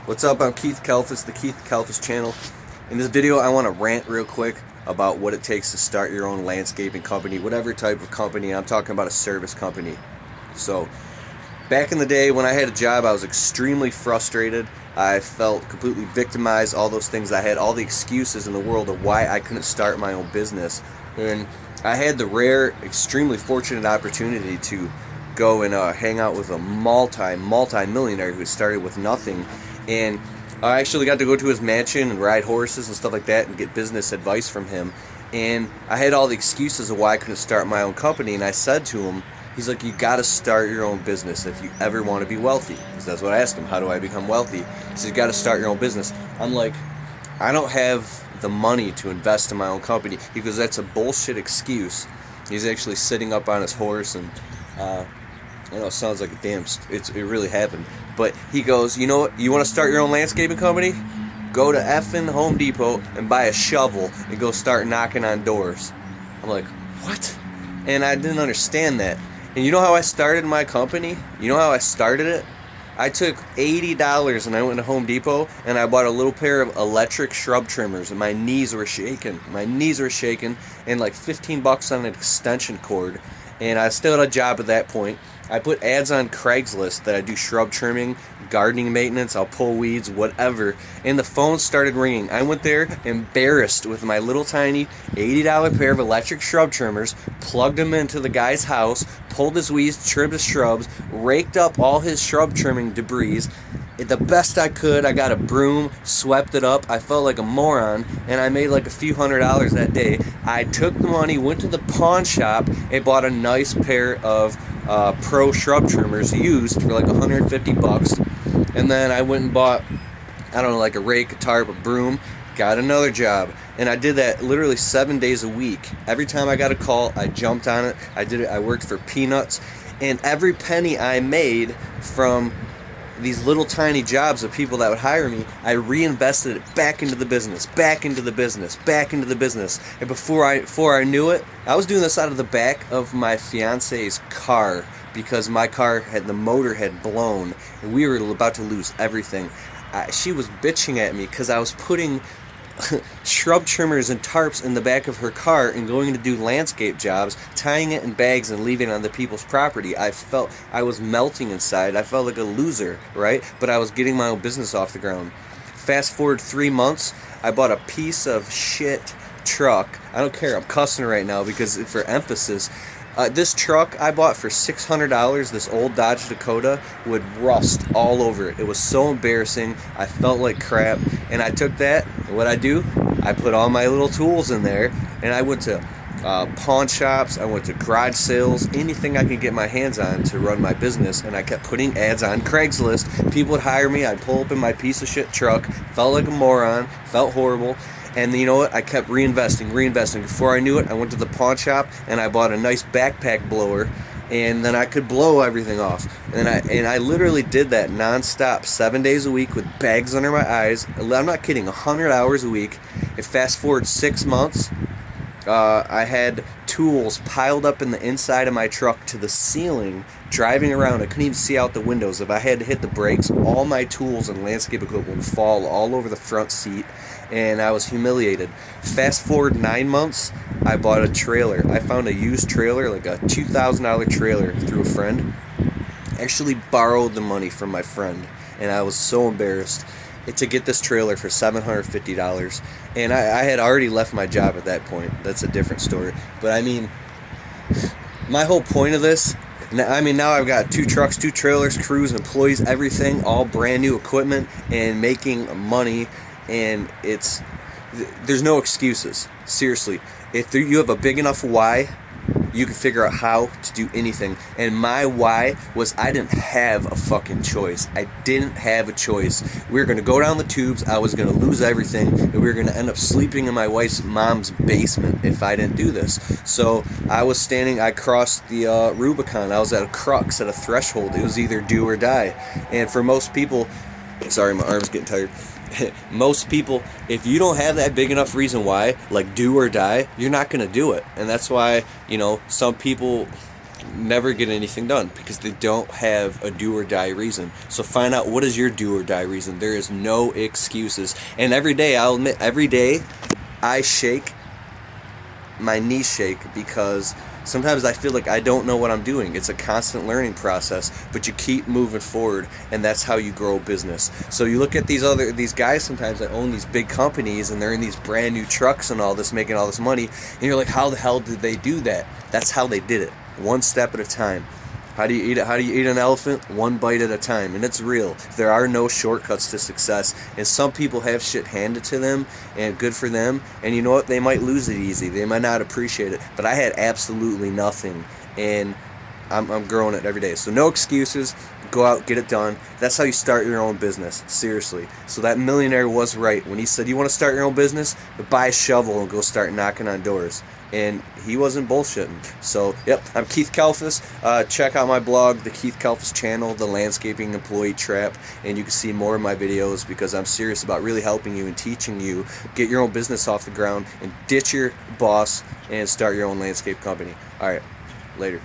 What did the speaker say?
What's up? I'm Keith Kalfas, the Keith Kalfas channel. In this video, I want to rant real quick about what it takes to start your own landscaping company, whatever type of company. I'm talking about a service company. So, back in the day when I had a job, I was extremely frustrated. I felt completely victimized, all those things. I had all the excuses in the world of why I couldn't start my own business. And I had the rare, extremely fortunate opportunity to go and hang out with a multi-millionaire who started with nothing. And I actually got to go to his mansion and ride horses and stuff like that and get business advice from him. And I had all the excuses of why I couldn't start my own company. And I said to him, he's like, you got to start your own business if you ever want to be wealthy. Because that's what I asked him, how do I become wealthy? He said, you got to start your own business. I'm like, I don't have the money to invest in my own company. He goes, that's a bullshit excuse. He's actually sitting up on his horse and I know it sounds like a damn, it really happened. But he goes, you know what, you want to start your own landscaping company? Go to effing Home Depot and buy a shovel and go start knocking on doors. I'm like, what? And I didn't understand that. And you know how I started my company? You know how I started it? I took $80 and I went to Home Depot and I bought a little pair of electric shrub trimmers and my knees were shaking. My knees were shaking, and like $15 on an extension cord. And I still had a job at that point. I put ads on Craigslist that I do shrub trimming, gardening maintenance, I'll pull weeds, whatever. And the phone started ringing. I went there embarrassed with my little tiny $80 pair of electric shrub trimmers, plugged them into the guy's house, pulled his weeds, trimmed his shrubs, raked up all his shrub trimming debris. The best I could, I got a broom, swept it up. I felt like a moron, and I made like a few $100s that day. I took the money, went to the pawn shop, and bought a nice pair of pro shrub trimmers used for like $150. And then I went and bought, I don't know, like a rake, a tarp, a broom, got another job. And I did that literally 7 days a week. Every time I got a call, I jumped on it. I did it. I worked for peanuts. And every penny I made from these little tiny jobs of people that would hire me, I reinvested it back into the business, back into the business, back into the business. And before I knew it, I was doing this out of the back of my fiance's car because my car the motor had blown and we were about to lose everything. She was bitching at me because I was putting shrub trimmers and tarps in the back of her car and going to do landscape jobs, tying it in bags and leaving it on the people's property. I felt I was melting inside. I felt like a loser, right? But I was getting my own business off the ground. Fast forward 3 months, I bought a piece of shit truck. I don't care, I'm cussing right now because for emphasis. This truck I bought for $600, this old Dodge Dakota, would rust all over it. It was so embarrassing. I felt like crap. And I took that, and what I do, I put all my little tools in there, and I went to pawn shops, I went to garage sales, anything I could get my hands on to run my business, and I kept putting ads on Craigslist. People would hire me, I'd pull up in my piece of shit truck, felt like a moron, felt horrible. And you know what? I kept reinvesting. Before I knew it, I went to the pawn shop and I bought a nice backpack blower, and then I could blow everything off. And I literally did that nonstop, 7 days a week with bags under my eyes. I'm not kidding, 100 hours a week. And fast forward 6 months, I had tools piled up in the inside of my truck to the ceiling, driving around. I couldn't even see out the windows. If I had to hit the brakes, all my tools and landscape equipment would fall all over the front seat, and I was humiliated. Fast forward 9 months, I bought a trailer. I found a used trailer, like a $2,000 trailer, through a friend. Actually borrowed the money from my friend, and I was so embarrassed to get this trailer for $750. And I had already left my job at that point. That's a different story. But I mean, my whole point of this, now I've got 2 trucks, 2 trailers, crews, employees, everything, all brand new equipment, and making money. And there's no excuses. Seriously, if you have a big enough why, you can figure out how to do anything. And my why was I didn't have a fucking choice. I didn't have a choice. We were going to go down the tubes. I was going to lose everything. And we were going to end up sleeping in my wife's mom's basement if I didn't do this. So I crossed the Rubicon. I was at a crux, at a threshold. It was either do or die. And for most people, sorry, my arm's getting tired. Most people, if you don't have that big enough reason why, like do or die, you're not going to do it. And that's why, some people never get anything done because they don't have a do or die reason. So find out, what is your do or die reason. There is no excuses. And every day, I'll admit, every day I shake, my knees shake, because sometimes I feel like I don't know what I'm doing. It's a constant learning process, but you keep moving forward, and that's how you grow a business. So you look at these guys sometimes that own these big companies, and they're in these brand new trucks and all this, making all this money, and you're like, how the hell did they do that? That's how they did it. One step at a time. How do you eat it? How do you eat an elephant? One bite at a time. And it's real. There are no shortcuts to success. And some people have shit handed to them, and good for them. And you know what? They might lose it easy. They might not appreciate it. But I had absolutely nothing, and I'm growing it every day. So no excuses. Go out, get it done. That's how you start your own business. Seriously. So that millionaire was right when he said, you want to start your own business? Buy a shovel and go start knocking on doors. And he wasn't bullshitting. So, yep, I'm Keith Kalfas. Check out my blog, the Keith Kalfas channel, The Landscaping Employee Trap, and you can see more of my videos, because I'm serious about really helping you and teaching you get your own business off the ground and ditch your boss and start your own landscape company. All right, later.